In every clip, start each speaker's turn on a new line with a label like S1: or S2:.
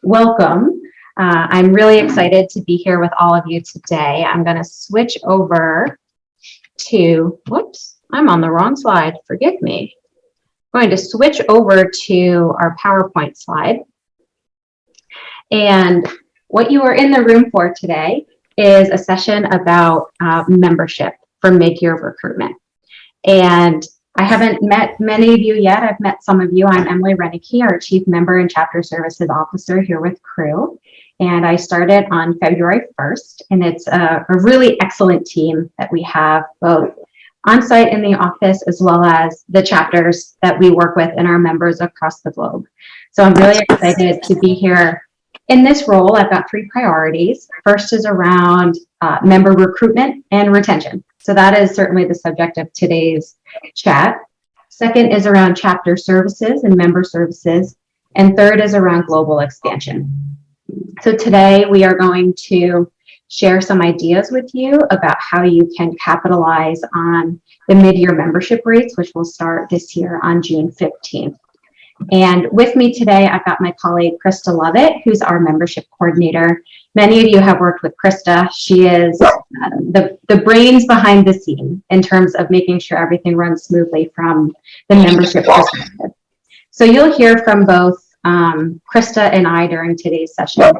S1: welcome. I'm really excited to be here with all of you today. I'm going to switch over to, whoops, I'm on the wrong slide. Forgive me. I'm going to switch over to our PowerPoint slide. And what you are in the room for today is a session about membership for mid-year recruitment. And I haven't met many of you yet. I've met some of you. I'm Emily Renicky, our Chief Member and Chapter Services Officer here with Crew. And I started on February 1st, and it's a really excellent team that we have both on-site in the office as well as the chapters that we work with and our members across the globe. So I'm really excited to be here in this role. I've got three priorities. First is around member recruitment and retention. So that is certainly the subject of today's chat. Second is around chapter services and member services. And third is around global expansion. So today we are going to share some ideas with you about how you can capitalize on the mid-year membership rates, which will start this year on June 15th. And with me today, I've got my colleague, Krista Lovett, who's our membership coordinator. Many of you have worked with Krista. She is the brains behind the scene in terms of making sure everything runs smoothly from the membership perspective. So you'll hear from both Krista and I during today's session.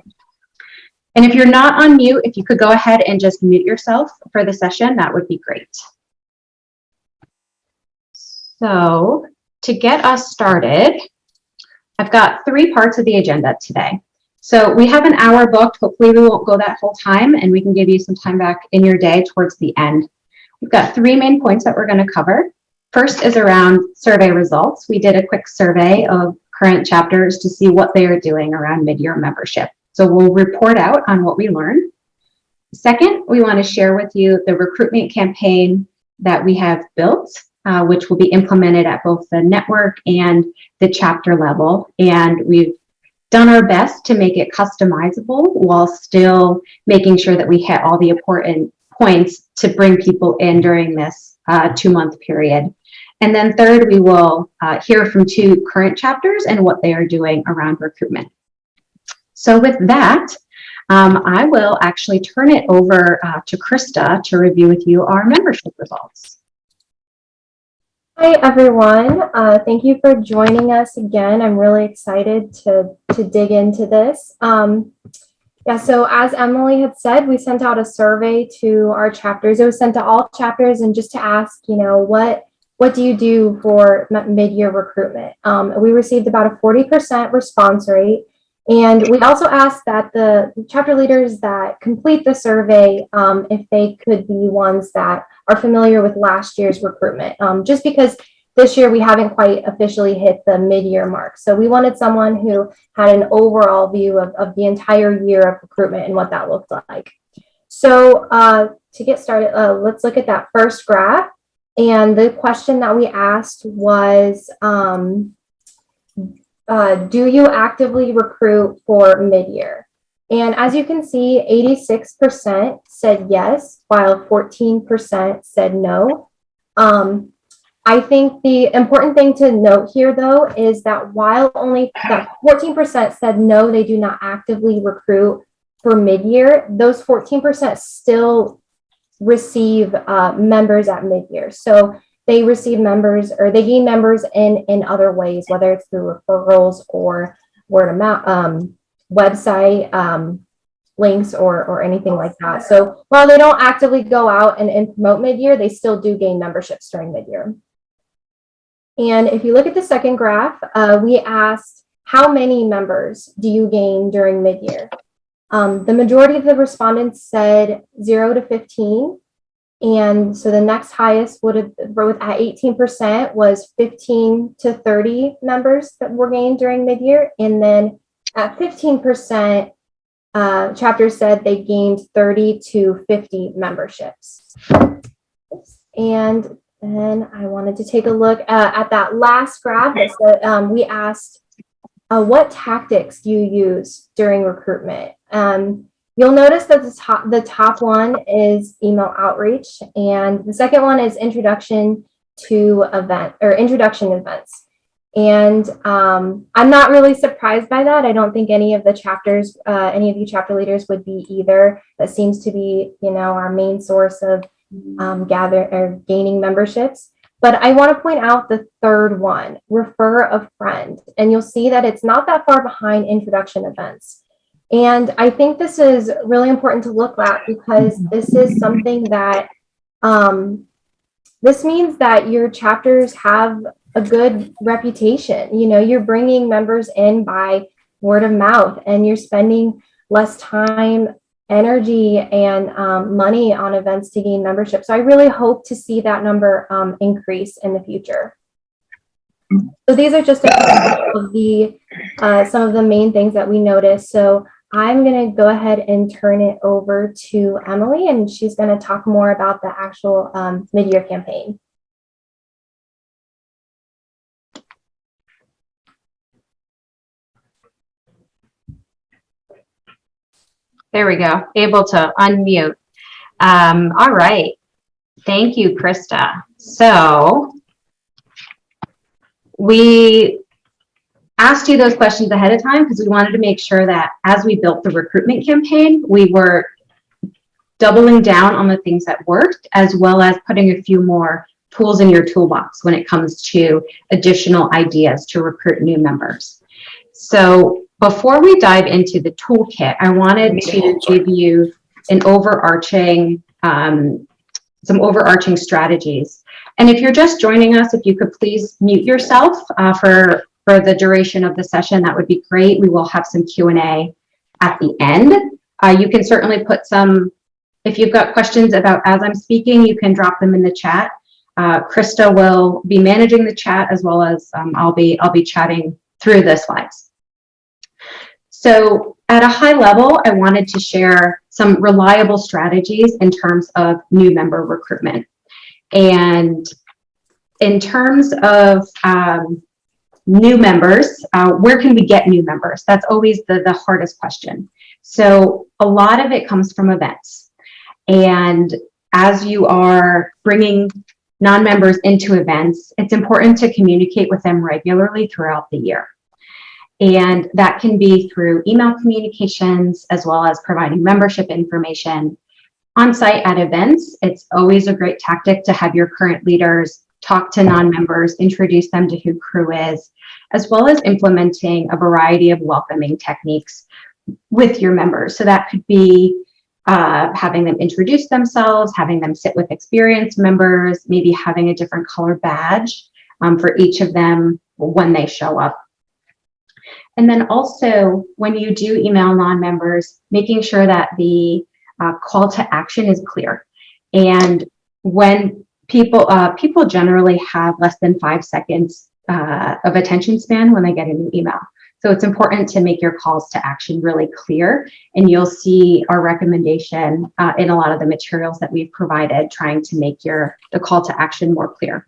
S1: And if you're not on mute, if you could go ahead and just mute yourself for the session, that would be great. So to get us started, I've got three parts of the agenda today. So we have an hour booked. Hopefully we won't go that whole time, and we can give you some time back in your day towards the end. We've got three main points that we're going to cover. First is around survey results. We did a quick survey of current chapters to see what they are doing around mid-year membership. So we'll report out on what we learned. Second, we want to share with you the recruitment campaign that we have built, which will be implemented at both the network and the chapter level. And we've done our best to make it customizable while still making sure that we hit all the important points to bring people in during this 2-month period. And then third, we will hear from two current chapters and what they are doing around recruitment. So with that, I will actually turn it over to Krista to review with you our membership results.
S2: Hi, everyone. Thank you for joining us again. I'm really excited to dig into this. So as Emily had said, we sent out a survey to our chapters. It was sent to all chapters, and just to ask, what do you do for mid-year recruitment? We received about a 40% response rate. And we also asked that the chapter leaders that complete the survey, if they could be ones that are familiar with last year's recruitment, just because this year we haven't quite officially hit the mid-year mark. So we wanted someone who had an overall view of the entire year of recruitment and what that looked like. So to get started, let's look at that first graph. And the question that we asked was, do you actively recruit for mid-year? And as you can see, 86% said yes, while 14% said no. I think the important thing to note here, though, is that while only that 14% said no, they do not actively recruit for mid-year, those 14% still receive members at mid-year. So they receive members, or they gain members in other ways, whether it's through referrals or word of mouth, website links or anything like that. So while they don't actively go out and promote mid-year, they still do gain memberships during mid-year. And if you look at the second graph, we asked, how many members do you gain during mid-year? The majority of the respondents said 0 to 15. And so the next highest would have, at 18%, was 15 to 30 members that were gained during mid-year. And then at 15%, chapters said they gained 30 to 50 memberships. And then I wanted to take a look at that last graph. That we asked, what tactics do you use during recruitment? You'll notice that the top one is email outreach, and the second one is introduction events. And I'm not really surprised by that. I don't think any of the chapters, any of you chapter leaders would be either. That seems to be, our main source of gaining memberships. But I want to point out the third one, refer a friend. And you'll see that it's not that far behind introduction events. And I think this is really important to look at because this is something that this means that your chapters have a good reputation. You're bringing members in by word of mouth, and you're spending less time, energy, and money on events to gain membership. So I really hope to see that number increase in the future. So these are just a couple of the some of the main things that we noticed. So I'm going to go ahead and turn it over to Emily, and she's going to talk more about the actual mid-year campaign.
S1: There we go. Able to unmute. All right. Thank you, Krista. So we asked you those questions ahead of time because we wanted to make sure that as we built the recruitment campaign, we were doubling down on the things that worked, as well as putting a few more tools in your toolbox when it comes to additional ideas to recruit new members. So before we dive into the toolkit, I wanted to give you an overarching, some overarching strategies. And if you're just joining us, if you could please mute yourself for the duration of the session, that would be great. We will have some Q&A at the end. You can certainly put some, if you've got questions about as I'm speaking, you can drop them in the chat. Krista will be managing the chat, as well as I'll be chatting through the slides. So at a high level, I wanted to share some reliable strategies in terms of new member recruitment. And in terms of new members, where can we get new members? That's always the hardest question. So a lot of it comes from events. And as you are bringing non-members into events, it's important to communicate with them regularly throughout the year. And that can be through email communications, as well as providing membership information. On site at events, it's always a great tactic to have your current leaders talk to non-members, introduce them to who crew is, as well as implementing a variety of welcoming techniques with your members. So that could be having them introduce themselves, having them sit with experienced members, maybe having a different color badge for each of them when they show up. And then also, when you do email non-members, making sure that the call to action is clear. And when people generally have less than 5 seconds of attention span when they get a new email. So it's important to make your calls to action really clear. And you'll see our recommendation in a lot of the materials that we've provided, trying to make the call to action more clear.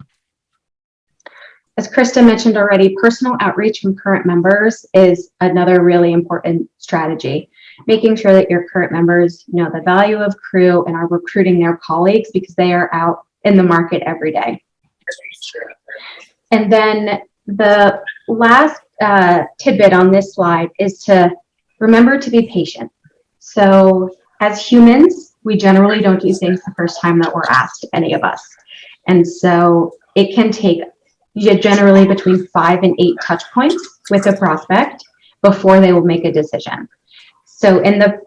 S1: As Krista mentioned already, personal outreach from current members is another really important strategy. Making sure that your current members know the value of Crew and are recruiting their colleagues, because they are out in the market every day. And then the last tidbit on this slide is to remember to be patient. So as humans, we generally don't do things the first time that we're asked, any of us. And so it can take generally between 5 and 8 touch points with a prospect before they will make a decision. So in the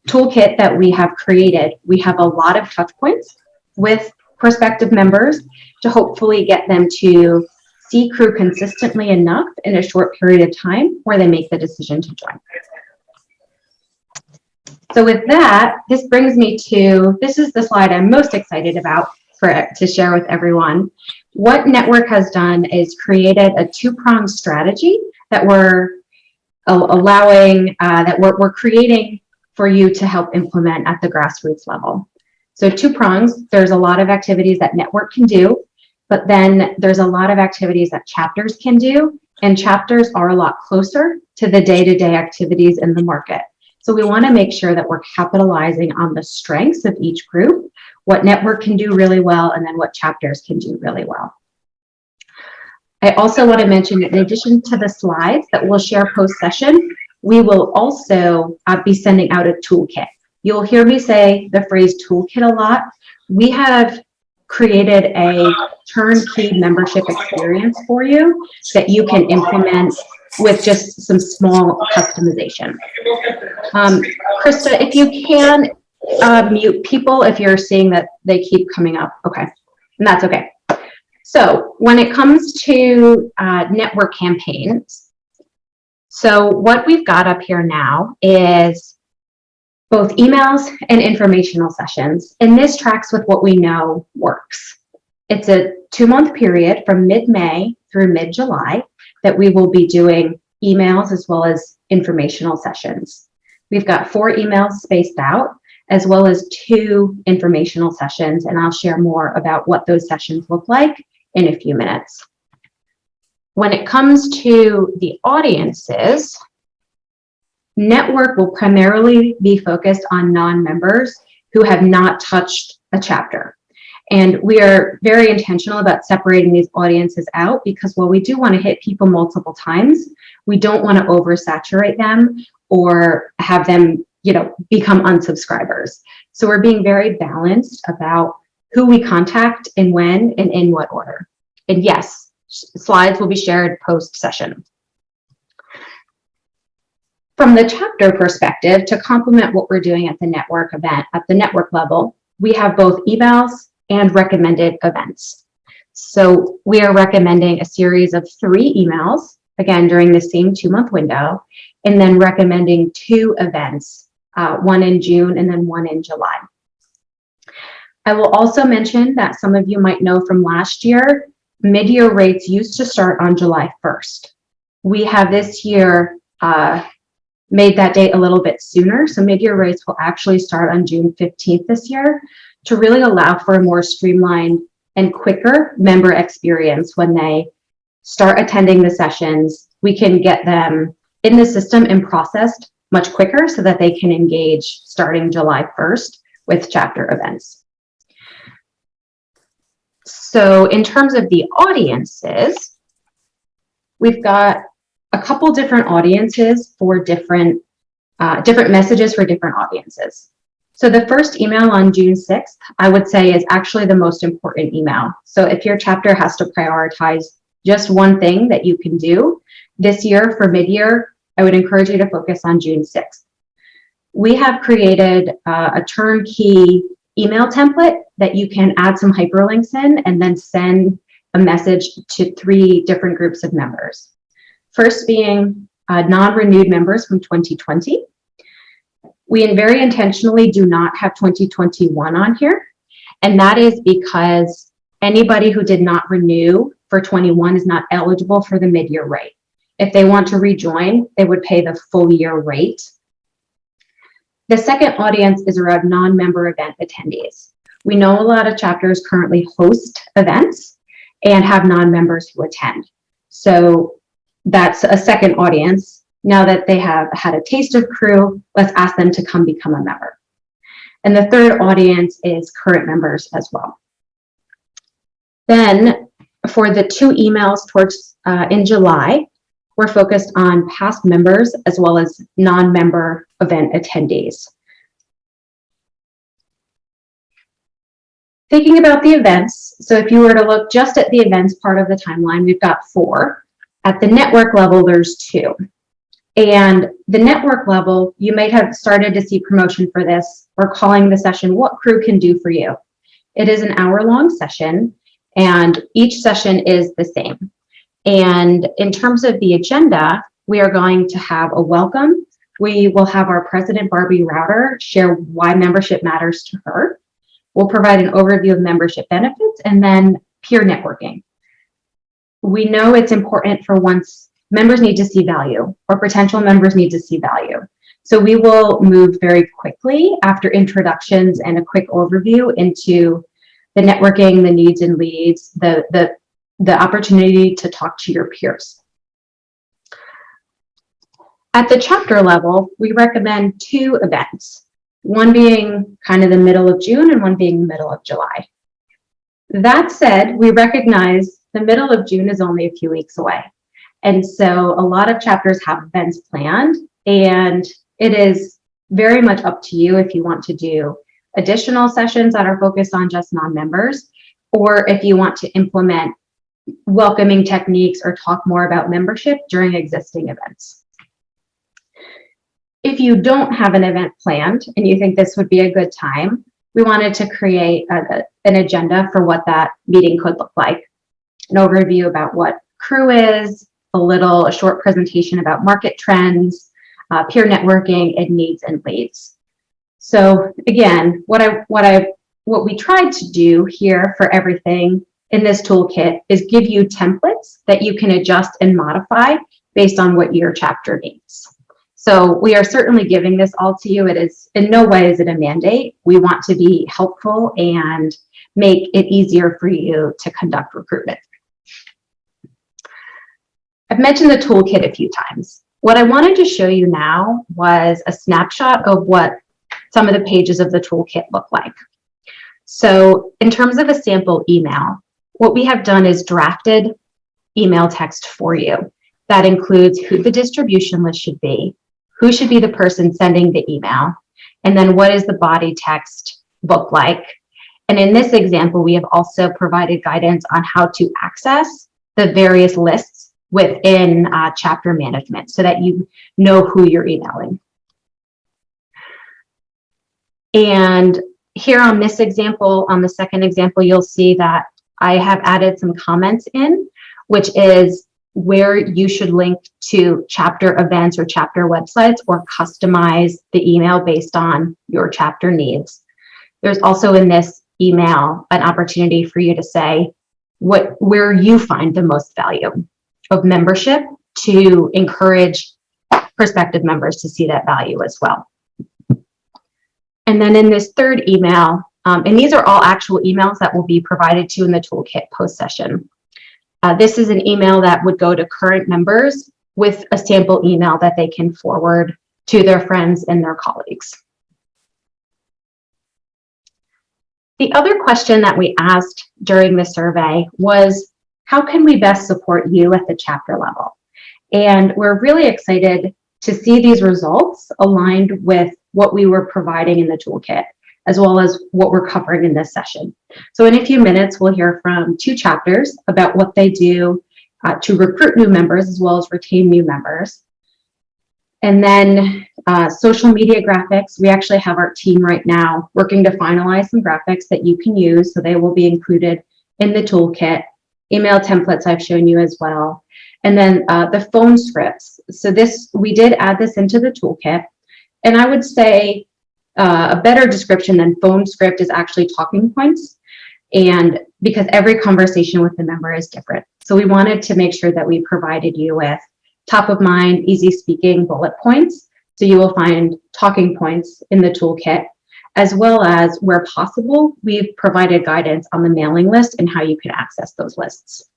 S1: toolkit that we have created, we have a lot of touch points with prospective members to hopefully get them to see Crew consistently enough in a short period of time where they make the decision to join. So with that, this brings me to, this is the slide I'm most excited about to share with everyone. What Network has done is created a 2-pronged strategy that we're we're creating for you to help implement at the grassroots level. So 2 prongs, there's a lot of activities that Network can do, but then there's a lot of activities that chapters can do, and chapters are a lot closer to the day-to-day activities in the market. So we want to make sure that we're capitalizing on the strengths of each group, what Network can do really well, and then what chapters can do really well. I also want to mention that in addition to the slides that we'll share post-session, we will also be sending out a toolkit. You'll hear me say the phrase toolkit a lot. We have created a turnkey membership experience for you that you can implement with just some small customization. Krista, if you can mute people if you're seeing that they keep coming up. Okay, and that's okay. So when it comes to network campaigns, so what we've got up here now is both emails and informational sessions, and this tracks with what we know works. It's a 2-month period from mid-May through mid-July that we will be doing emails as well as informational sessions. We've got 4 emails spaced out, as well as 2 informational sessions, and I'll share more about what those sessions look like in a few minutes. When it comes to the audiences, network will primarily be focused on non-members who have not touched a chapter. And we are very intentional about separating these audiences out because while we do want to hit people multiple times, we don't want to oversaturate them or have them, become unsubscribers. So we're being very balanced about who we contact and when and in what order. And yes, slides will be shared post-session. From the chapter perspective, to complement what we're doing at the network event, at the network level, we have both evals and recommended events. So we are recommending a series of 3 emails, again, during the same 2-month window, and then recommending 2 events, one in June and then one in July. I will also mention that some of you might know from last year, mid-year rates used to start on July 1st. We have this year made that date a little bit sooner. So mid-year rates will actually start on June 15th this year to really allow for a more streamlined and quicker member experience when they start attending the sessions. We can get them in the system and processed much quicker so that they can engage starting July 1st with chapter events. So in terms of the audiences, we've got a couple different audiences for different messages for different audiences. So the first email on June 6th, I would say is actually the most important email. So if your chapter has to prioritize just one thing that you can do this year for mid-year, I would encourage you to focus on June 6th. We have created a turnkey email template that you can add some hyperlinks in and then send a message to 3 different groups of members. First being non-renewed members from 2020. We very intentionally do not have 2021 on here, and that is because anybody who did not renew for 21 is not eligible for the mid-year rate. If they want to rejoin, they would pay the full year rate. The second audience is around non-member event attendees. We know a lot of chapters currently host events and have non-members who attend. So that's a second audience. Now that they have had a taste of Crew, let's ask them to come become a member. And the third audience is current members as well. Then for the 2 emails towards in July, we're focused on past members as well as non-member event attendees. Thinking about the events, so if you were to look just at the events part of the timeline, we've got 4. At the network level, there's 2. And the network level, you might have started to see promotion for this or calling the session What Crew Can Do For You. It is an hour-long session, and each session is the same. And in terms of the agenda, we are going to have a welcome. We will have our president, Barbie Router, share why membership matters to her. We'll provide an overview of membership benefits and then peer networking. We know it's important for once members need to see value or potential members need to see value. So we will move very quickly after introductions and a quick overview into the networking, the needs and leads, the opportunity to talk to your peers. At the chapter level, we recommend 2 events, one being kind of the middle of June and one being the middle of July. That said, we recognize the middle of June is only a few weeks away. And so a lot of chapters have events planned, and it is very much up to you if you want to do additional sessions that are focused on just non-members, or if you want to implement welcoming techniques or talk more about membership during existing events. If you don't have an event planned and you think this would be a good time, we wanted to create an agenda for what that meeting could look like. An overview about what Crew is, a short presentation about market trends, peer networking, and needs and leads. So again, what we tried to do here for everything in this toolkit is give you templates that you can adjust and modify based on what your chapter needs. So we are certainly giving this all to you. It is in no way is it a mandate. We want to be helpful and make it easier for you to conduct recruitment. I've mentioned the toolkit a few times. What I wanted to show you now was a snapshot of what some of the pages of the toolkit look like. So in terms of a sample email, what we have done is drafted email text for you. That includes who the distribution list should be, who should be the person sending the email, and then what does the body text look like. And in this example, we have also provided guidance on how to access the various lists within chapter management so that you know who you're emailing. And here on this example, on the second example, you'll see that I have added some comments in, which is where you should link to chapter events or chapter websites or customize the email based on your chapter needs. There's also in this email an opportunity for you to say where you find the most value of membership to encourage prospective members to see that value as well. And then in this third email, and these are all actual emails that will be provided to you in the toolkit post-session. This is an email that would go to current members with a sample email that they can forward to their friends and their colleagues. The other question that we asked during the survey was, how can we best support you at the chapter level? And we're really excited to see these results aligned with what we were providing in the toolkit, as well as what we're covering in this session. So in a few minutes, we'll hear from two chapters about what they do to recruit new members as well as retain new members. And then social media graphics, we actually have our team right now working to finalize some graphics that you can use, so they will be included in the toolkit. Email templates I've shown you as well. And then the phone scripts. So we did add this into the toolkit. And I would say a better description than phone script is actually talking points. And because every conversation with the member is different. So we wanted to make sure that we provided you with top of mind, easy speaking bullet points. So you will find talking points in the toolkit, as well as where possible, we've provided guidance on the mailing list and how you can access those lists.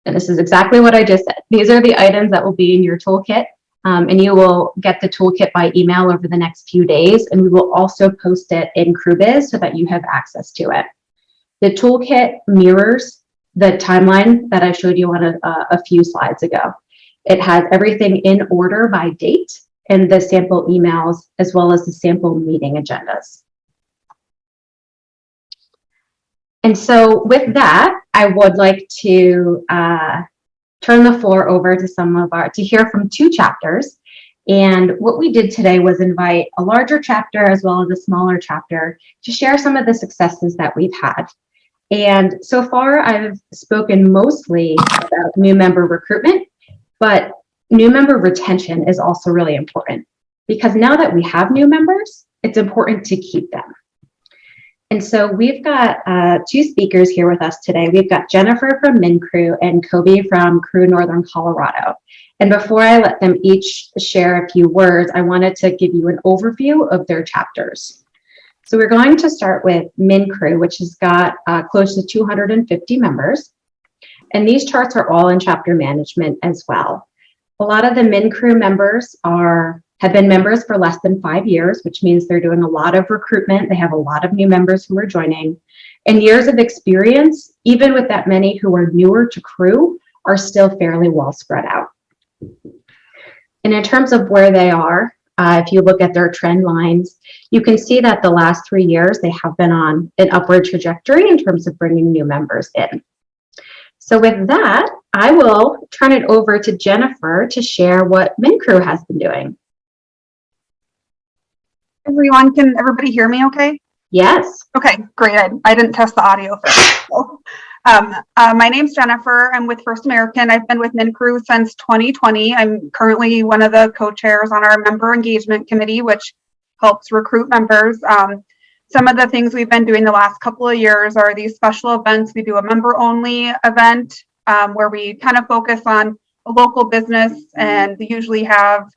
S1: And this is exactly what I just said. These are the items that will be in your toolkit, and you will get the toolkit by email over the next few days, and we will also post it in CrewBiz so that you have access to it. The toolkit mirrors the timeline that I showed you on a few slides ago. It has everything in order by date and the sample emails, as well as the sample meeting agendas. And so with that, I would like to turn the floor over to hear from two chapters. And what we did today was invite a larger chapter as well as a smaller chapter to share some of the successes that we've had. And so far, I've spoken mostly about new member recruitment, but new member retention is also really important, because now that we have new members, it's important to keep them. And so we've got two speakers here with us today. We've got Jennifer from MinCrew and Kobe from Crew Northern Colorado. And before I let them each share a few words, I wanted to give you an overview of their chapters. So we're going to start with MinCrew, which has got close to 250 members. And these charts are all in chapter management as well. A lot of the MinCrew members have been members for less than 5 years, which means they're doing a lot of recruitment. They have a lot of new members who are joining. And years of experience, even with that many who are newer to crew, are still fairly well spread out. And in terms of where they are, if you look at their trend lines, you can see that the last 3 years, they have been on an upward trajectory in terms of bringing new members in. So with that, I will turn it over to Jennifer to share what MinCrew has been doing.
S3: Everyone, can everybody hear me okay?
S1: Yes.
S3: Okay, great. I didn't test the audio first. So, my name's Jennifer. I'm with First American. I've been with MinCrew since 2020. I'm currently one of the co-chairs on our member engagement committee, which helps recruit members. Some of the things we've been doing the last couple of years are these special events. We do a member-only event where we kind of focus on a local business and usually have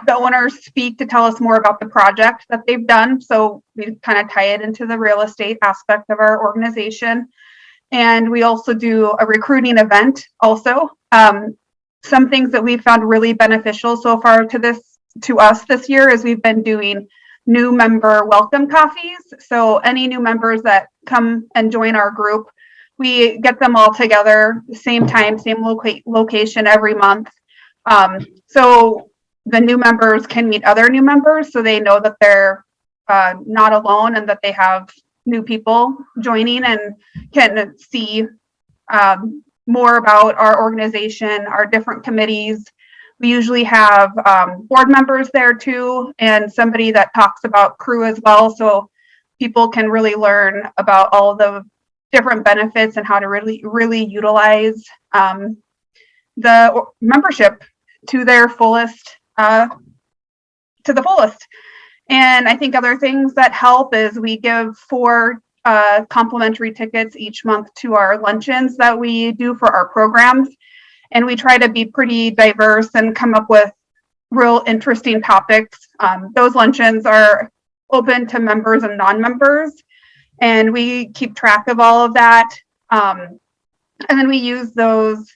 S3: the owners speak to tell us more about the project that they've done. So we kind of tie it into the real estate aspect of our organization. And we also do a recruiting event also. Some things that we've found really beneficial so far to us this year is we've been doing new member welcome coffees. So any new members that come and join our group, we get them all together, same time, same location every month. So the new members can meet other new members, so they know that they're not alone and that they have new people joining and can see more about our organization, our different committees. We usually have board members there too, and somebody that talks about crew as well, so people can really learn about all the different benefits and how to really utilize the membership to their fullest. To the fullest. And I think other things that help is we give 4 complimentary tickets each month to our luncheons that we do for our programs. And we try to be pretty diverse and come up with real interesting topics. Those luncheons are open to members and non-members, and we keep track of all of that. And then we use those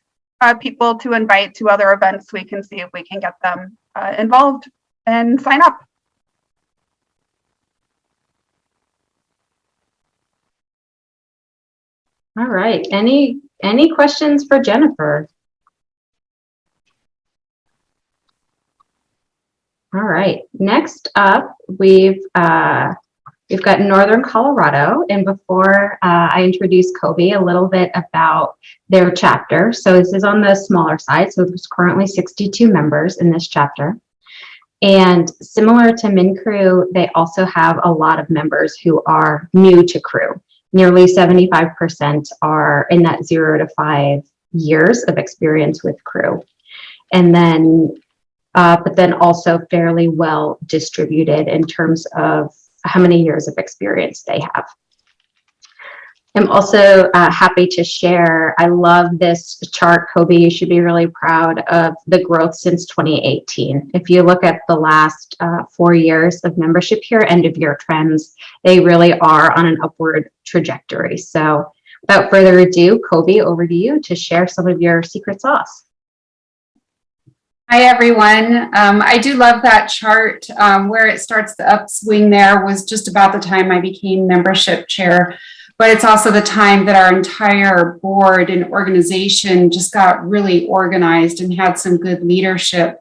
S3: people to invite to other events. We can see if we can get them involved and sign up.
S1: All right. Any questions for Jennifer? All right. Next up, we've got Northern Colorado, and before I introduce Kobe, a little bit about their chapter. So this is on the smaller side. So there's currently 62 members in this chapter. And similar to MinCrew, they also have a lot of members who are new to crew. Nearly 75% are in that 0 to 5 years of experience with crew. And then, but then also fairly well distributed in terms of how many years of experience they have. I'm also happy to share, I love this chart, Kobe. You should be really proud of the growth since 2018. If you look at the last 4 years of membership here, end of year trends, they really are on an upward trajectory. So without further ado, Kobe, over to you to share some of your secret sauce.
S4: Hi, everyone. I do love that chart. Where it starts, the upswing there was just about the time I became membership chair. But it's also the time that our entire board and organization just got really organized and had some good leadership.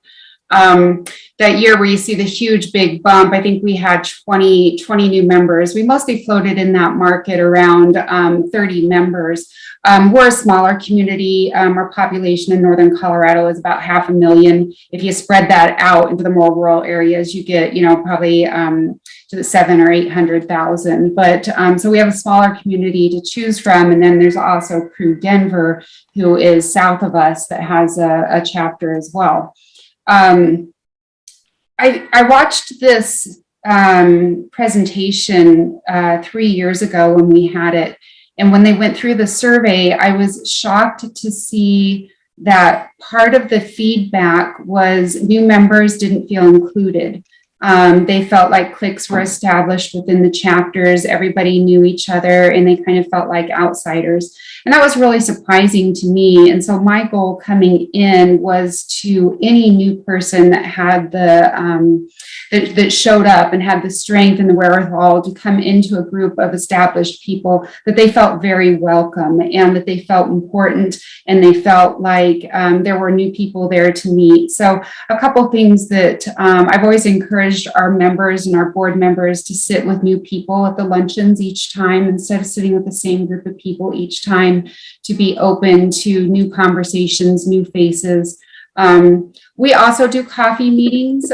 S4: That year where you see the huge big bump, I think we had 20 new members. We mostly floated in that market around 30 members. We're a smaller community. Our population in Northern Colorado is about 500,000. If you spread that out into the more rural areas, you get, probably to the 700,000 or 800,000. But so we have a smaller community to choose from. And then there's also Crew Denver, who is south of us, that has a chapter as well. I watched this presentation 3 years ago when we had it. And when they went through the survey, I was shocked to see that part of the feedback was new members didn't feel included. They felt like cliques were established within the chapters. Everybody knew each other and they kind of felt like outsiders. And that was really surprising to me. And so my goal coming in was to any new person that had that showed up and had the strength and the wherewithal to come into a group of established people, that they felt very welcome and that they felt important and they felt like there were new people there to meet. So a couple things that I've always encouraged our members and our board members to sit with new people at the luncheons each time instead of sitting with the same group of people each time, to be open to new conversations, new faces. We also do coffee meetings.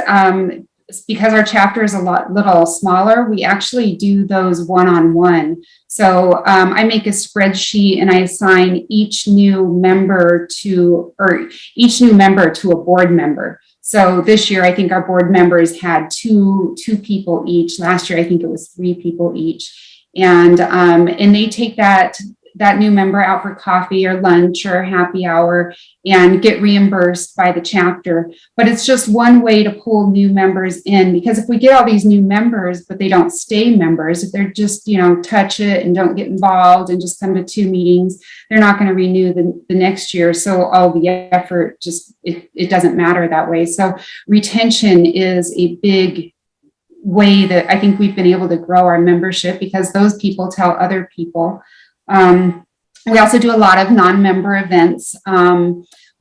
S4: Because our chapter is a little smaller, we actually do those one-on-one. So I make a spreadsheet and I assign each new member to a board member. So this year, I think our board members had two people each. Last year, I think it was 3 people each. And they take that new member out for coffee or lunch or happy hour and get reimbursed by the chapter. But it's just one way to pull new members in, because if we get all these new members, but they don't stay members, if they're just, touch it and don't get involved and just come to 2 meetings, they're not going to renew the next year. So all the effort it doesn't matter that way. So retention is a big way that I think we've been able to grow our membership, because those people tell other people. We also do a lot of non-member events,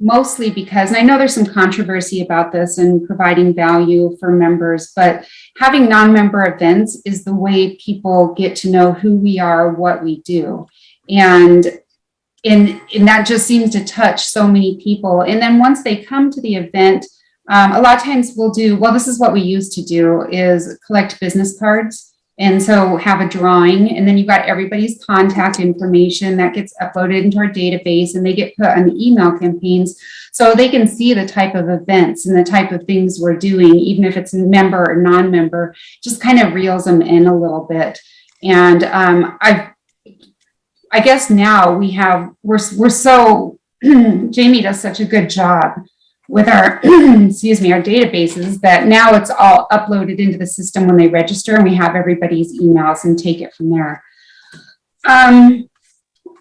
S4: mostly because, and I know there's some controversy about this and providing value for members, but having non-member events is the way people get to know who we are, what we do. And that just seems to touch so many people. And then once they come to the event, a lot of times this is what we used to do, is collect business cards. And so have a drawing, and then you've got everybody's contact information that gets uploaded into our database, and they get put on the email campaigns so they can see the type of events and the type of things we're doing, even if it's member or non-member, just kind of reels them in a little bit. And I guess now we're so Jamie does such a good job with our, our databases, that now it's all uploaded into the system when they register, and we have everybody's emails and take it from there.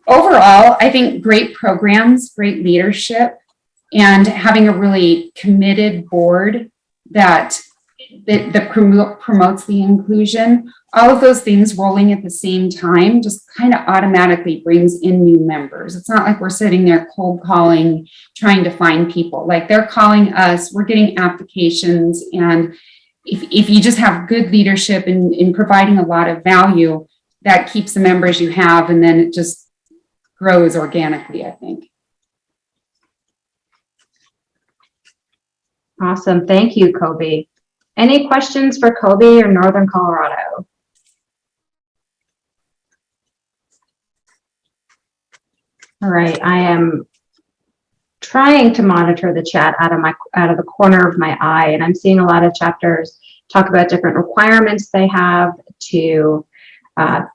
S4: Overall, I think great programs, great leadership, and having a really committed board that promotes the inclusion, all of those things rolling at the same time just kind of automatically brings in new members. It's not like we're sitting there cold calling, trying to find people. Like, they're calling us, we're getting applications. And if you just have good leadership in providing a lot of value, that keeps the members you have, and then it just grows organically, I think.
S1: Awesome. Thank you, Kobe. Any questions for Kobe or Northern Colorado? All right, I am trying to monitor the chat out of the corner of my eye, and I'm seeing a lot of chapters talk about different requirements they have to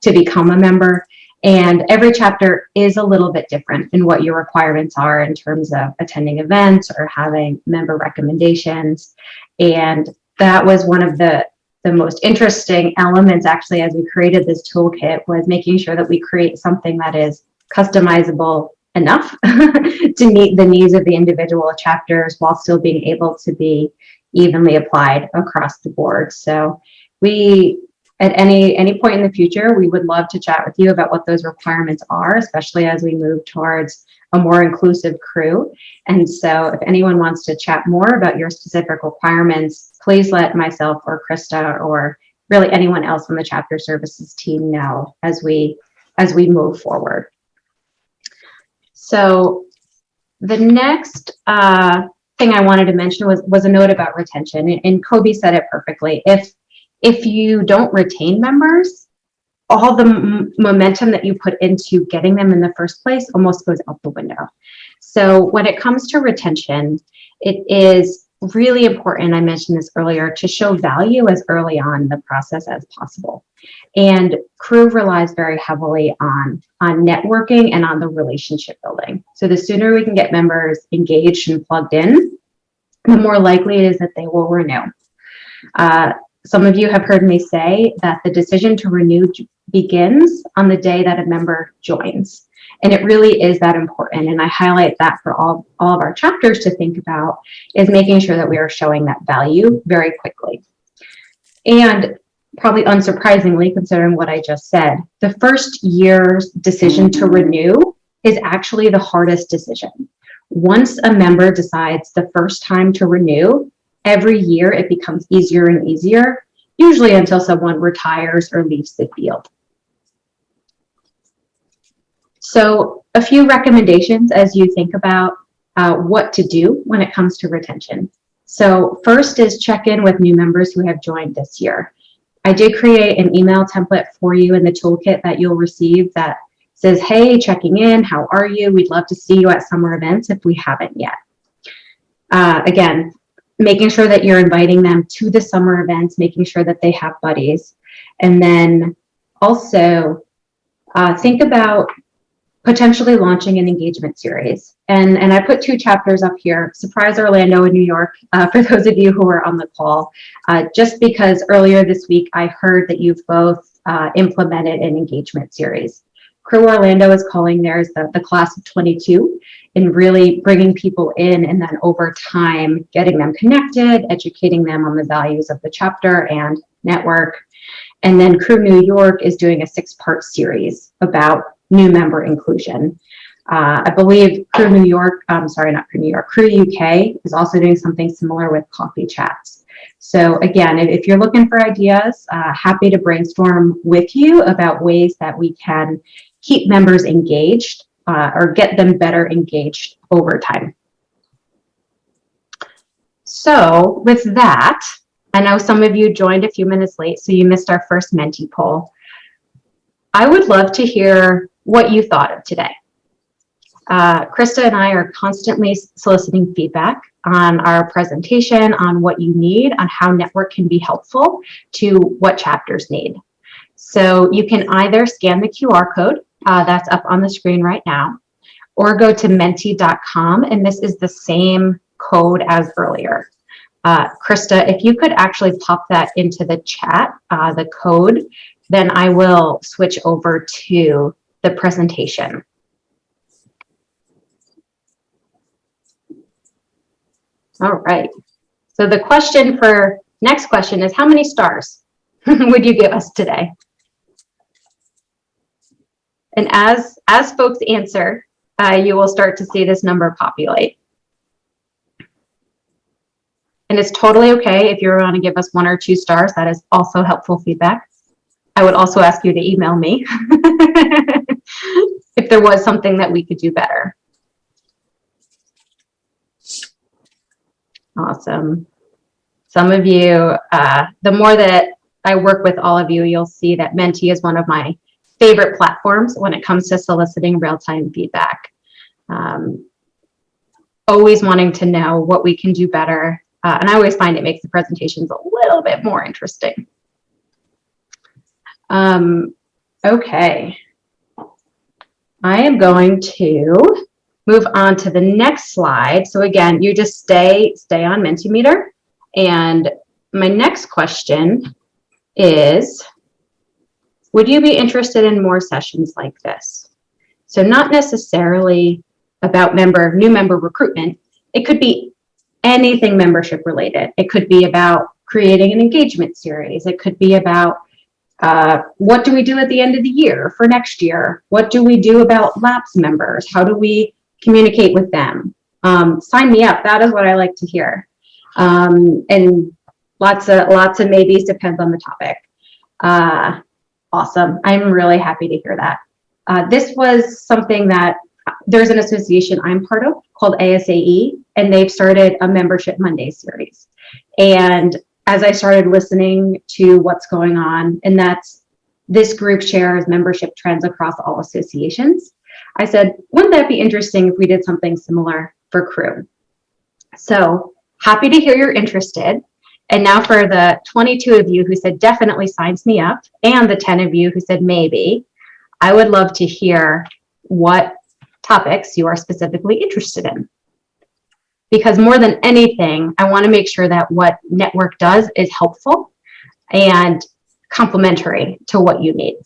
S1: become a member. And every chapter is a little bit different in what your requirements are in terms of attending events or having member recommendations. And that was one of the most interesting elements, actually, as we created this toolkit, was making sure that we create something that is customizable enough to meet the needs of the individual chapters while still being able to be evenly applied across the board. So at any point in the future, we would love to chat with you about what those requirements are, especially as we move towards a more inclusive crew. And so if anyone wants to chat more about your specific requirements, please let myself or Krista or really anyone else on the chapter services team know as we move forward. So the next thing I wanted to mention was a note about retention, and Kobe said it perfectly. If you don't retain members, all the momentum that you put into getting them in the first place almost goes out the window. So when it comes to retention, it is really important, I mentioned this earlier, to show value as early on in the process as possible. And Crew relies very heavily on networking and on the relationship building. So the sooner we can get members engaged and plugged in, the more likely it is that they will renew. Some of you have heard me say that the decision to renew begins on the day that a member joins. And it really is that important. And I highlight that for all of our chapters to think about, is making sure that we are showing that value very quickly. And probably unsurprisingly, considering what I just said, the first year's decision to renew is actually the hardest decision. Once a member decides the first time to renew, every year it becomes easier and easier, usually until someone retires or leaves the field. So a few recommendations as you think about what to do when it comes to retention. So first is check in with new members who have joined this year. I did create an email template for you in the toolkit that you'll receive that says, hey, checking in, how are you? We'd love to see you at summer events if we haven't yet. Again, making sure that you're inviting them to the summer events, making sure that they have buddies. And then also think about potentially launching an engagement series. And I put 2 chapters up here, Surprise Orlando in New York, for those of you who are on the call, just because earlier this week I heard that you've both implemented an engagement series. Crew Orlando is calling theirs the class of 22, and really bringing people in, and then over time getting them connected, educating them on the values of the chapter and network. And then Crew New York is doing a 6-part series about new member inclusion. I believe Crew New York, sorry, not Crew New York, Crew UK is also doing something similar with coffee chats. So again, if you're looking for ideas, happy to brainstorm with you about ways that we can keep members engaged or get them better engaged over time. So with that, I know some of you joined a few minutes late, so you missed our first Menti poll. I would love to hear what you thought of today. Krista and I are constantly soliciting feedback on our presentation, on what you need, on how network can be helpful to what chapters need. So you can either scan the QR code that's up on the screen right now, or go to menti.com, and this is the same code as earlier. Krista, if you could actually pop that into the chat, the code, then I will switch over to the presentation. All right. So the next question is, how many stars would you give us today? And as folks answer, you will start to see this number populate. And it's totally okay if you want to give us 1 or 2 stars. That is also helpful feedback. I would also ask you to email me if there was something that we could do better. Awesome. Some of you, the more that I work with all of you, you'll see that Menti is one of my favorite platforms when it comes to soliciting real-time feedback. Always wanting to know what we can do better. And I always find it makes the presentations a little bit more interesting. Okay. I am going to move on to the next slide. So again, you just stay on Mentimeter. And my next question is, would you be interested in more sessions like this? So not necessarily about new member recruitment. It could be anything membership related. It could be about creating an engagement series. It could be about what do we do at the end of the year for next year? What do we do about lapsed members? How do we communicate with them? Sign me up. That is what I like to hear. And lots of maybes, depends on the topic. Awesome. I'm really happy to hear that. This was something that there's an association I'm part of called ASAE, and they've started a Membership Monday series. And as I started listening to what's going on, and that's this group shares membership trends across all associations, I said, wouldn't that be interesting if we did something similar for Crew? So happy to hear you're interested. And now for the 22 of you who said definitely signs me up, and the 10 of you who said maybe, I would love to hear what topics you are specifically interested in. because more than anything, I want to make sure that what Network does is helpful and complementary to what you need.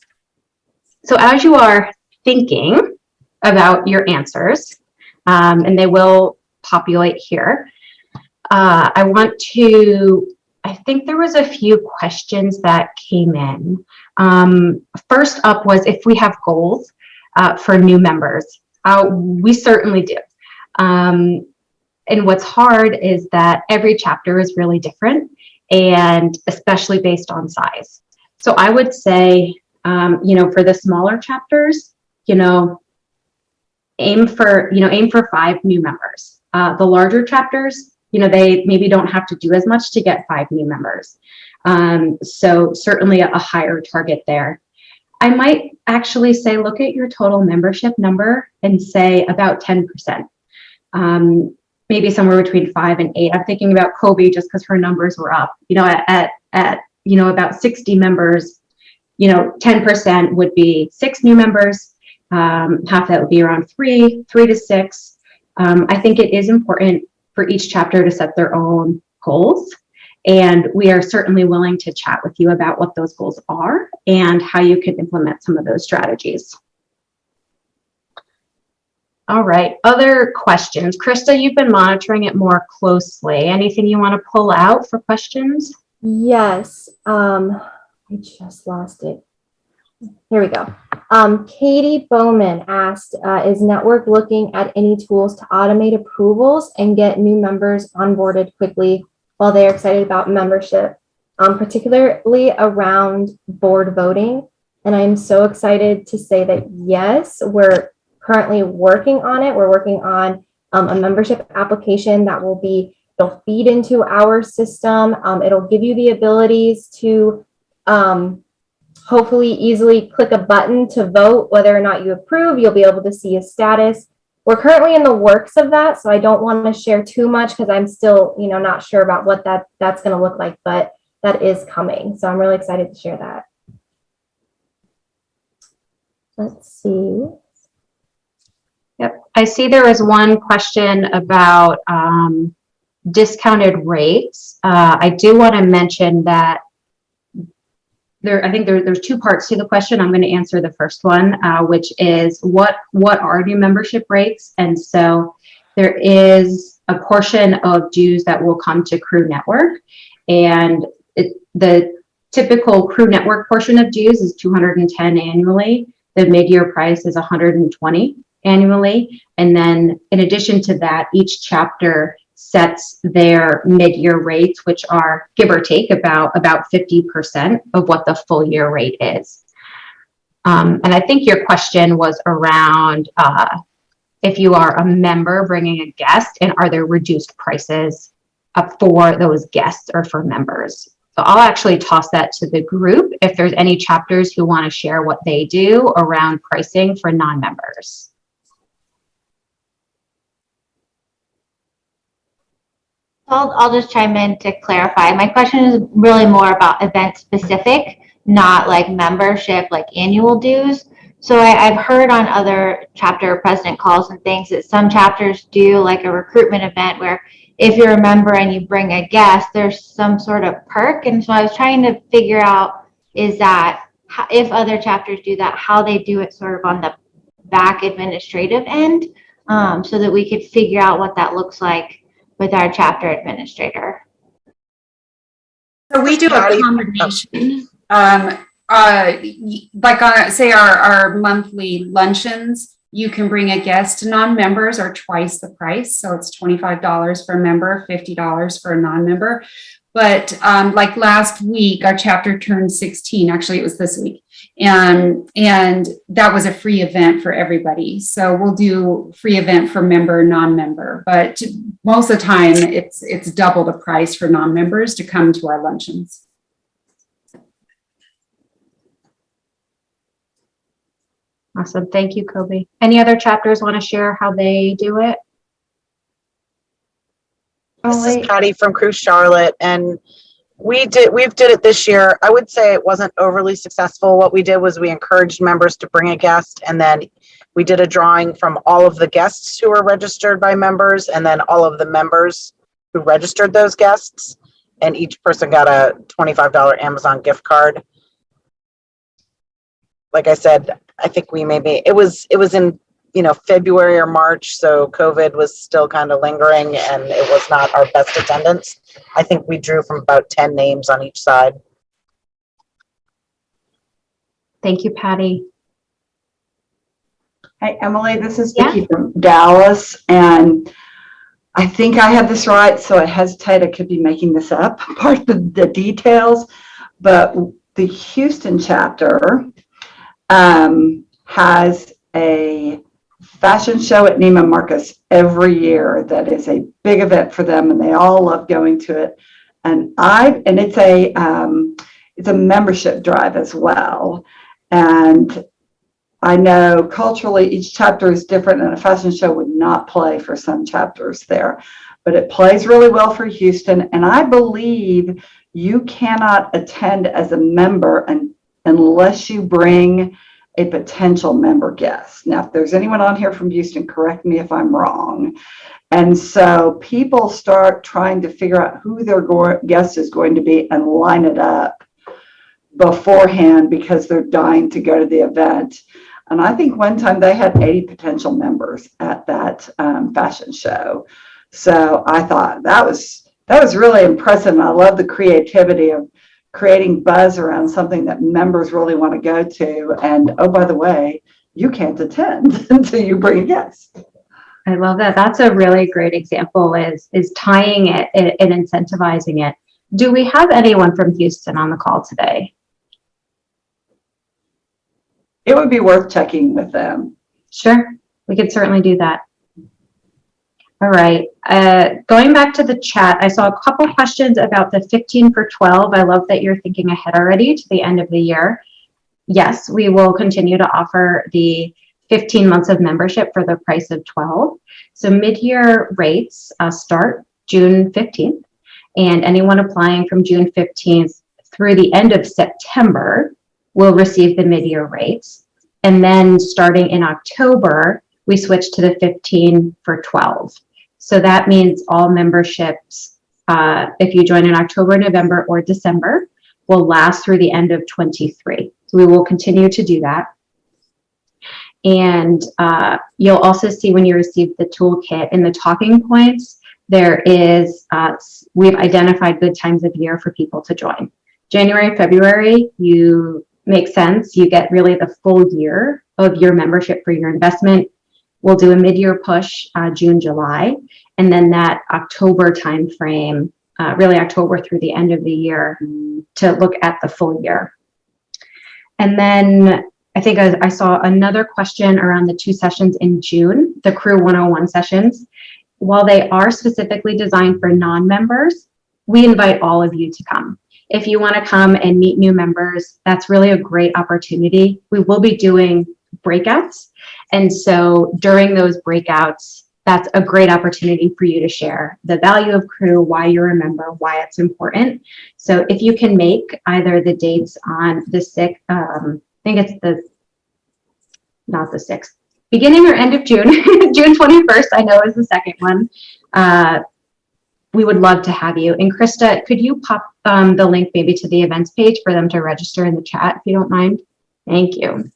S1: So as you are thinking about your answers, and they will populate here, I think there was a few questions that came in. First up was if we have goals for new members. We certainly do. And what's hard is that every chapter is really different, and especially based on size. So I would say, for the smaller chapters, aim for 5 new members. The larger chapters, they maybe don't have to do as much to get 5 new members. So certainly a higher target there. I might actually say, look at your total membership number and say about 10%. Maybe somewhere between 5 and 8. I'm thinking about Kobe just because her numbers were up. At about 60 members, 10% would be 6 new members. Half that would be around 3 to 6. I think it is important for each chapter to set their own goals. And we are certainly willing to chat with you about what those goals are and how you can implement some of those strategies. All right, other questions. Krista, you've been monitoring it more closely. Anything you want to pull out for questions?
S2: Yes, I just lost it. Here we go. Katie Bowman asked, is Network looking at any tools to automate approvals and get new members onboarded quickly while they're excited about membership, particularly around board voting? And I'm so excited to say that, yes, we're currently working on it. We're working on a membership application that it'll feed into our system. It'll give you the abilities to hopefully easily click a button to vote whether or not you approve. You'll be able to see a status. We're currently in the works of that, so I don't want to share too much because I'm still, not sure about what that's going to look like, but that is coming. So I'm really excited to share that. Let's see.
S1: Yep, I see there was one question about discounted rates. I do want to mention that I think there's 2 parts to the question. I'm going to answer the first one, which is what are new membership rates? And so there is a portion of dues that will come to Crew Network, and the typical Crew Network portion of dues is $210 annually. The mid-year price is $120 annually, and then in addition to that, each chapter sets their mid-year rates, which are give or take about 50% of what the full year rate is. And I think your question was around if you are a member bringing a guest, and are there reduced prices for those guests or for members? So I'll actually toss that to the group if there's any chapters who want to share what they do around pricing for non-members.
S5: I'll just chime in to clarify. My question is really more about event specific, not like membership, like annual dues. So I've heard on other chapter president calls and things that some chapters do like a recruitment event where if you're a member and you bring a guest, there's some sort of perk. And so I was trying to figure out is that if other chapters do that, how they do it sort of on the back administrative end, so that we could figure out what that looks like with our chapter administrator.
S4: So we do a combination. Like on, say, our monthly luncheons, you can bring a guest. Non-members are twice the price. So it's $25 for a member, $50 for a non-member. But like last week, our chapter turned 16. Actually, it was this week. And that was a free event for everybody. So we'll do free event for member, non-member. But most of the time, it's double the price for non-members to come to our luncheons.
S1: Awesome. Thank you, Kobe. Any other chapters want to share how they do it?
S6: This is Patty from Crew Charlotte, and we've did it this year. I would say it wasn't overly successful. What we did was we encouraged members to bring a guest, and then We did a drawing from all of the guests who were registered by members, and then all of the members who registered those guests, and each person got a $25 Amazon gift card. Like I said, I think it was in, February or March, so COVID was still kind of lingering and it was not our best attendance. I think we drew from about 10 names on each side.
S1: Thank you, Patty.
S7: Hey, Emily, this is Vicki from Dallas, and I think I have this right, so I hesitate. I could be making this up, part of the details, but the Houston chapter has a fashion show at Neiman Marcus every year that is a big event for them, and they all love going to it. And it's a membership drive as well. And I know culturally each chapter is different, and a fashion show would not play for some chapters there, but it plays really well for Houston. And I believe you cannot attend as a member unless you bring a potential member guest. Now, if there's anyone on here from Houston, correct me if I'm wrong. And so people start trying to figure out who their guest is going to be and line it up beforehand because they're dying to go to the event. And I think one time they had 80 potential members at that fashion show. So I thought that was really impressive. And I love the creativity of creating buzz around something that members really want to go to. And oh, by the way, you can't attend until you bring a guest.
S1: I love that. That's a really great example is tying it and incentivizing it. Do we have anyone from Houston on the call today?
S7: It would be worth checking with them.
S1: Sure, we could certainly do that. All right, going back to the chat, I saw a couple questions about the 15 for 12. I love that you're thinking ahead already to the end of the year. Yes, we will continue to offer the 15 months of membership for the price of 12. So mid-year rates start June 15th, and anyone applying from June 15th through the end of September will receive the mid-year rates. And then starting in October, we switch to the 15 for 12. So that means all memberships, if you join in October, November, or December, will last through the end of 23. So we will continue to do that. And you'll also see when you receive the toolkit in the talking points, there is, we've identified good times of year for people to join. January, February, makes sense. You get really the full year of your membership for your investment. We'll do a mid-year push, June, July, and then that October timeframe, really October through the end of the year to look at the full year. And then I think I saw another question around the 2 sessions in June, the Crew 101 sessions. While they are specifically designed for non-members, we invite all of you to come. If you want to come and meet new members, that's really a great opportunity. We will be doing breakouts. And so during those breakouts, that's a great opportunity for you to share the value of Crew, why you're a member, why it's important. So if you can make either the dates on the 6th, I think it's not the 6th, beginning or end of June, June 21st, I know is the second one. We would love to have you. And Krista, could you pop the link maybe to the events page for them to register in the chat, if you don't mind? Thank you.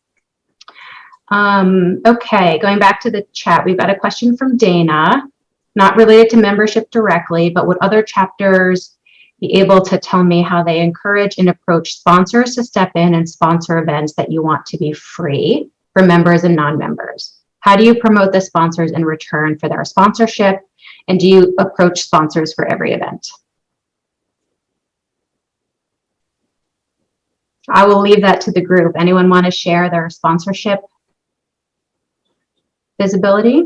S1: Okay, going back to the chat, we've got a question from Dana, not related to membership directly, but would other chapters be able to tell me how they encourage and approach sponsors to step in and sponsor events that you want to be free for members and non-members? How do you promote the sponsors in return for their sponsorship? And do you approach sponsors for every event? I will leave that to the group. Anyone want to share their sponsorship visibility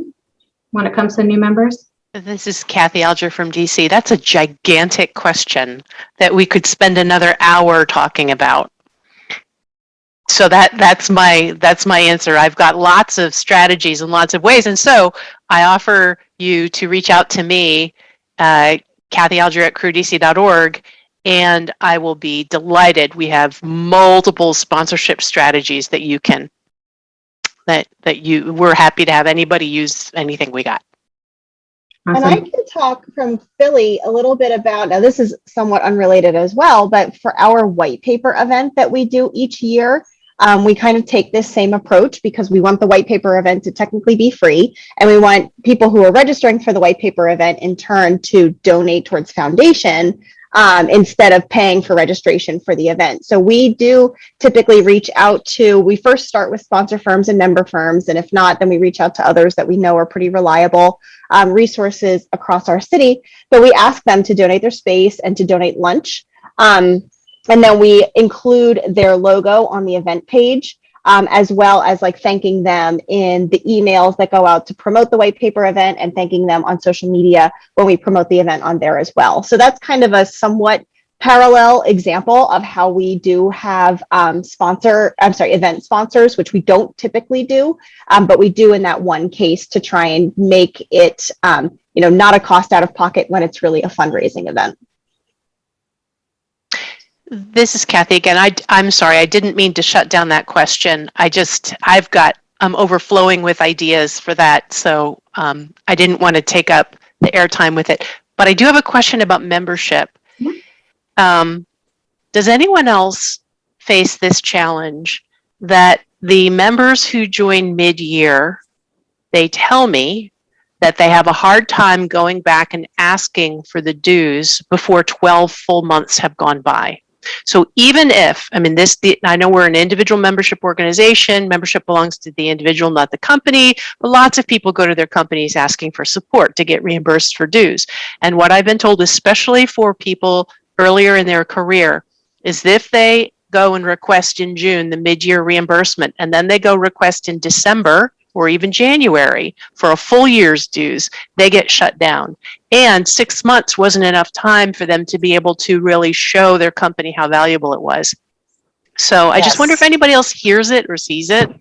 S1: when it comes to new members?
S8: This is Kathy Alger from DC. That's a gigantic question that we could spend another hour talking about. So that's my answer. I've got lots of strategies and lots of ways. And so I offer you to reach out to me, Kathy Alger at crewdc.org, and I will be delighted. We have multiple sponsorship strategies that you can that we're happy to have anybody use anything we got.
S9: And I can talk from Philly a little bit about, now this is somewhat unrelated as well, but for our white paper event that we do each year, we kind of take this same approach because we want the white paper event to technically be free. And we want people who are registering for the white paper event in turn to donate towards foundation instead of paying for registration for the event. So we do typically reach out to, we first start with sponsor firms and member firms. And if not, then we reach out to others that we know are pretty reliable resources across our city. But we ask them to donate their space and to donate lunch. And then we include their logo on the event page, as well as like thanking them in the emails that go out to promote the white paper event and thanking them on social media when we promote the event on there as well. So that's kind of a somewhat parallel example of how we do have event sponsors, which we don't typically do, but we do in that one case to try and make it, not a cost out of pocket when it's really a fundraising event.
S8: This is Kathy again. I'm sorry, I didn't mean to shut down that question. I'm overflowing with ideas for that, so I didn't want to take up the airtime with it. But I do have a question about membership. Does anyone else face this challenge that the members who join mid-year, they tell me that they have a hard time going back and asking for the dues before 12 full months have gone by? So even if, I know we're an individual membership organization, membership belongs to the individual, not the company, but lots of people go to their companies asking for support to get reimbursed for dues. And what I've been told, especially for people earlier in their career, is if they go and request in June the mid-year reimbursement, and then they go request in December or even January for a full year's dues, they get shut down. And 6 months wasn't enough time for them to be able to really show their company how valuable it was. So I just wonder if anybody else hears it or sees it.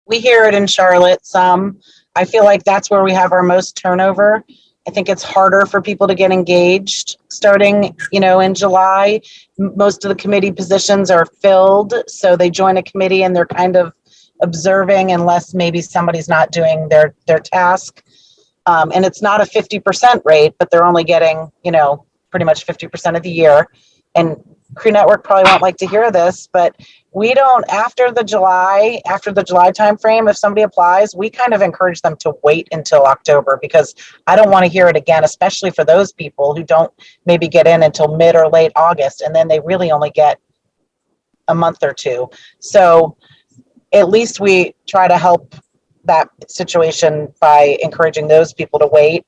S6: We hear it in Charlotte some. I feel like that's where we have our most turnover. I think it's harder for people to get engaged starting, in July. Most of the committee positions are filled, so they join a committee and they're kind of observing unless maybe somebody's not doing their task. And it's not a 50% rate, but they're only getting, pretty much 50% of the year. And Crew Network probably won't like to hear this, but we don't, after the July timeframe, if somebody applies, we kind of encourage them to wait until October, because I don't want to hear it again, especially for those people who don't maybe get in until mid or late August, and then they really only get a month or two. So at least we try to help that situation by encouraging those people to wait.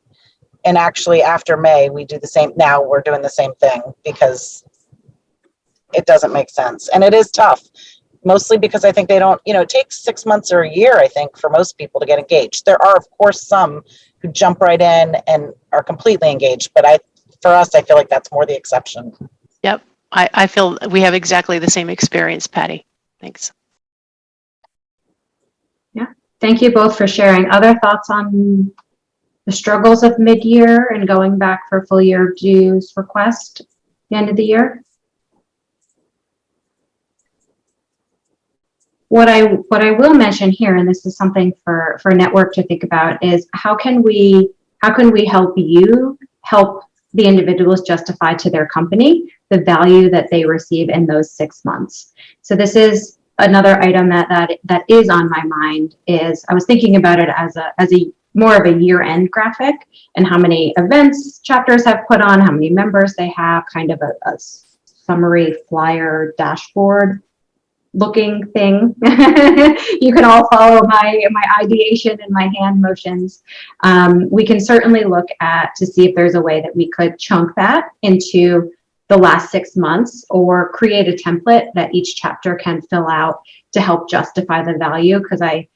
S6: And actually after May, we do the same. Now we're doing the same thing because it doesn't make sense. And it is tough, mostly because I think they don't, it takes 6 months or a year, I think, for most people to get engaged. There are, of course, some who jump right in and are completely engaged. But for us, I feel like that's more the exception.
S8: Yep. I feel we have exactly the same experience, Patty. Thanks.
S1: Thank you both for sharing. Other thoughts on the struggles of mid-year and going back for full year dues request at the end of the year? What I will mention here, and this is something for Network to think about, is how can we help the individuals justify to their company the value that they receive in those 6 months. So this is another item that is on my mind. Is I was thinking about it as a more of a year-end graphic, and how many events chapters have put on, how many members they have, kind of a summary flyer dashboard looking thing. You can all follow my ideation and my hand motions. We can certainly look to see if there's a way that we could chunk that into the last 6 months, or create a template that each chapter can fill out to help justify the value. Because I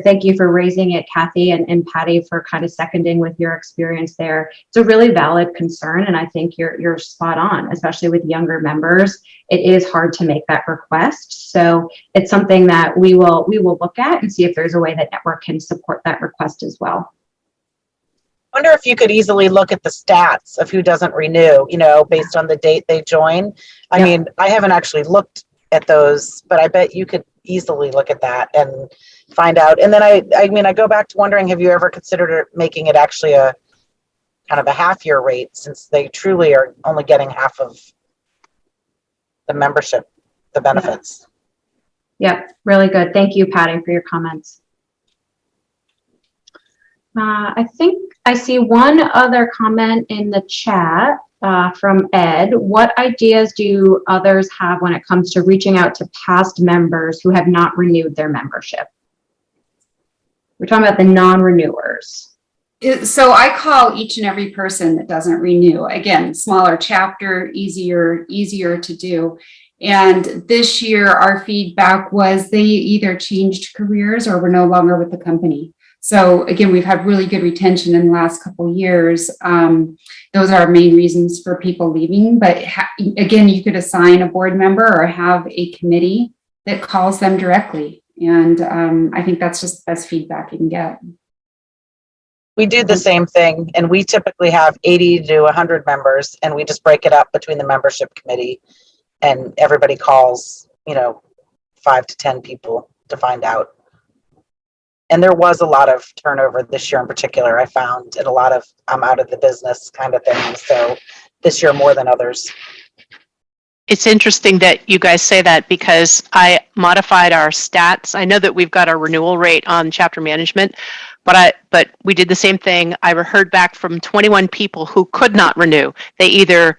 S1: thank you for raising it, Kathy, and Patty, for kind of seconding with your experience there. It's a really valid concern, and I think you're spot on, especially with younger members. It is hard to make that request. So it's something that we will look at and see if there's a way that Network can support that request as well.
S6: I wonder if you could easily look at the stats of who doesn't renew, based on the date they join. I mean, I haven't actually looked at those, but I bet you could easily look at that and find out. And then I mean, I go back to wondering, have you ever considered making it actually a kind of a half year rate, since they truly are only getting half of the membership, the benefits?
S1: Yep, really good. Thank you, Patty, for your comments. I think I see one other comment in the chat from Ed. What ideas do others have when it comes to reaching out to past members who have not renewed their membership? We're talking about the non-renewers.
S4: So I call each and every person that doesn't renew. Again, smaller chapter, easier to do. And this year, our feedback was they either changed careers or were no longer with the company. So again, we've had really good retention in the last couple of years. Those are our main reasons for people leaving. But again, you could assign a board member or have a committee that calls them directly. And I think that's just the best feedback you can get.
S6: We do the same thing, and we typically have 80 to 100 members, and we just break it up between the membership committee, and everybody calls, 5 to 10 people to find out. And there was a lot of turnover this year in particular, I found, and a lot of I'm out of the business kind of thing. So this year more than others.
S8: It's interesting that you guys say that, because I modified our stats. I know that we've got our renewal rate on chapter management, but we did the same thing. I heard back from 21 people who could not renew. They either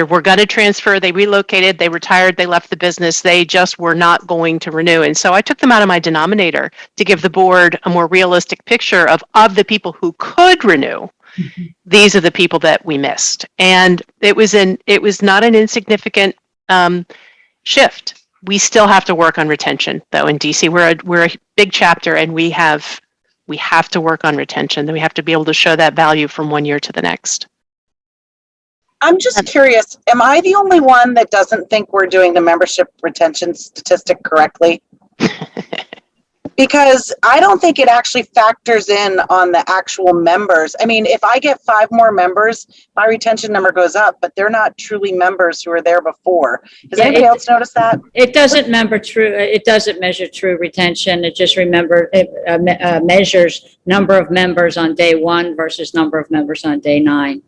S8: were going to transfer, they relocated, they retired, they left the business, they just were not going to renew. And so I took them out of my denominator to give the board a more realistic picture of the people who could renew. Mm-hmm. These are the people that we missed. And it was not an insignificant shift. We still have to work on retention, though. In DC, we're a big chapter, and we have to work on retention. Then we have to be able to show that value from one year to the next.
S6: I'm just curious, am I the only one that doesn't think we're doing the membership retention statistic correctly? Because I don't think it actually factors in on the actual members. I mean, if I get 5 more members, my retention number goes up, but they're not truly members who were there before. Has anybody else noticed that?
S10: It doesn't measure true retention. It just measures number of members on day 1 versus number of members on day 9.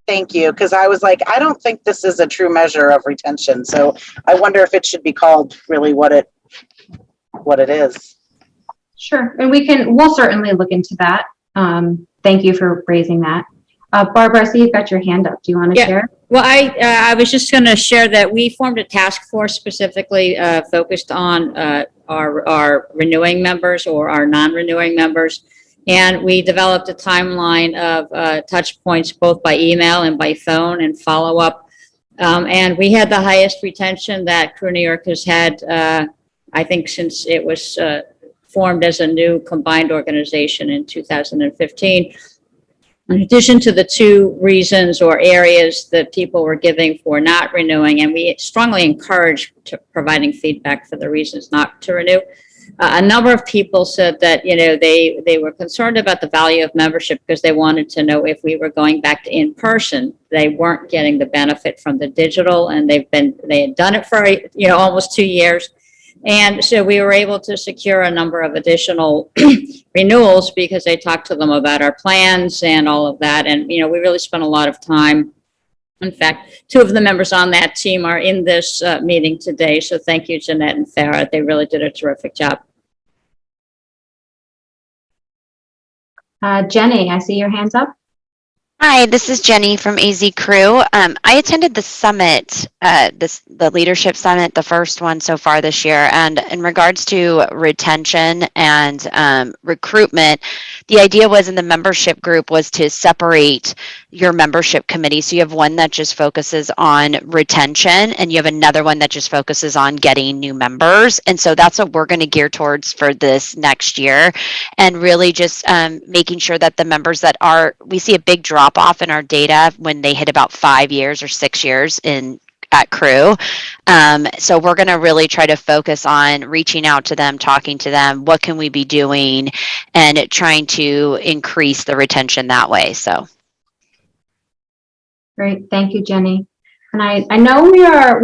S6: Thank you, because I was like, I don't think this is a true measure of retention. So I wonder if it should be called really what it is.
S1: Sure, and we'll certainly look into that. Thank you for raising that. Barbara, I see you've got your hand up. Do you want to share?
S10: Well, I was just going to share that we formed a task force specifically focused on our renewing members or our non-renewing members. And we developed a timeline of touch points both by email and by phone and follow up. And we had the highest retention that Crew New York has had, I think, since it was formed as a new combined organization in 2015. In addition to the 2 reasons or areas that people were giving for not renewing, and we strongly encourage providing feedback for the reasons not to renew. A number of people said that, they were concerned about the value of membership because they wanted to know if we were going back to in-person. They weren't getting the benefit from the digital, and they had done it for, almost 2 years. And so we were able to secure a number of additional renewals because they talked to them about our plans and all of that. And, we really spent a lot of time. In fact, 2 of the members on that team are in this meeting today. So thank you, Jeanette and Farah. They really did a terrific job.
S1: Jenny, I see your hands up.
S11: Hi, this is Jenny from AZ Crew. I attended the summit, the leadership summit, the first one so far this year. And in regards to retention and recruitment, the idea was in the membership group was to separate your membership committee. So you have one that just focuses on retention, and you have another one that just focuses on getting new members. And so that's what we're going to gear towards for this next year, and really just making sure that the members that we see a big drop off in our data when they hit about 5 years or 6 years at Crew. So we're going to really try to focus on reaching out to them, talking to them, what can we be doing, and trying to increase the retention that way. So
S1: great. Thank you, Jenny. And I know we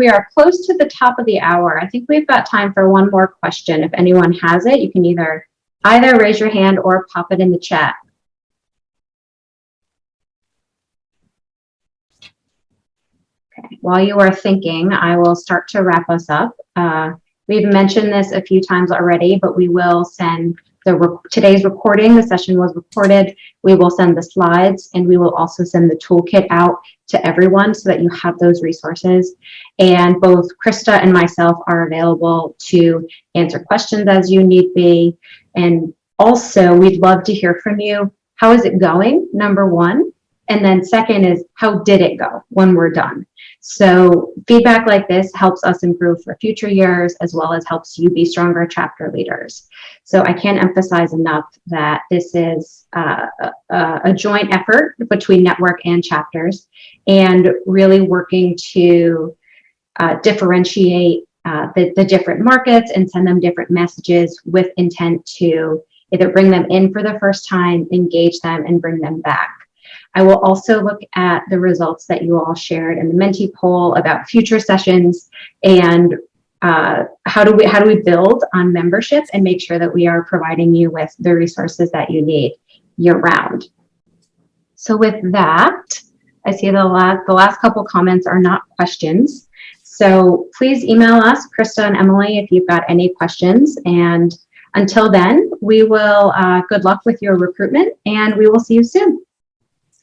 S1: are close to the top of the hour. I think we've got time for one more question. If anyone has it, you can either raise your hand or pop it in the chat. Okay. While you are thinking, I will start to wrap us up. We've mentioned this a few times already, but we will send today's recording. The session was recorded. We will send the slides, and we will also send the toolkit out to everyone so that you have those resources. And both Krista and myself are available to answer questions as you need be. And also, we'd love to hear from you. How is it going? Number one. And then second is, how did it go when we're done? So feedback like this helps us improve for future years, as well as helps you be stronger chapter leaders. So I can't emphasize enough that this is a joint effort between network and chapters, and really working to differentiate the different markets and send them different messages with intent to either bring them in for the first time, engage them, and bring them back. I will also look at the results that you all shared in the Menti poll about future sessions and how do we build on membership and make sure that we are providing you with the resources that you need year round. So with that, I see the last couple comments are not questions. So please email us, Krista and Emily, if you've got any questions. And until then, we will good luck with your recruitment, and we will see you soon.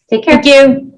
S1: Take care.
S10: Thank you.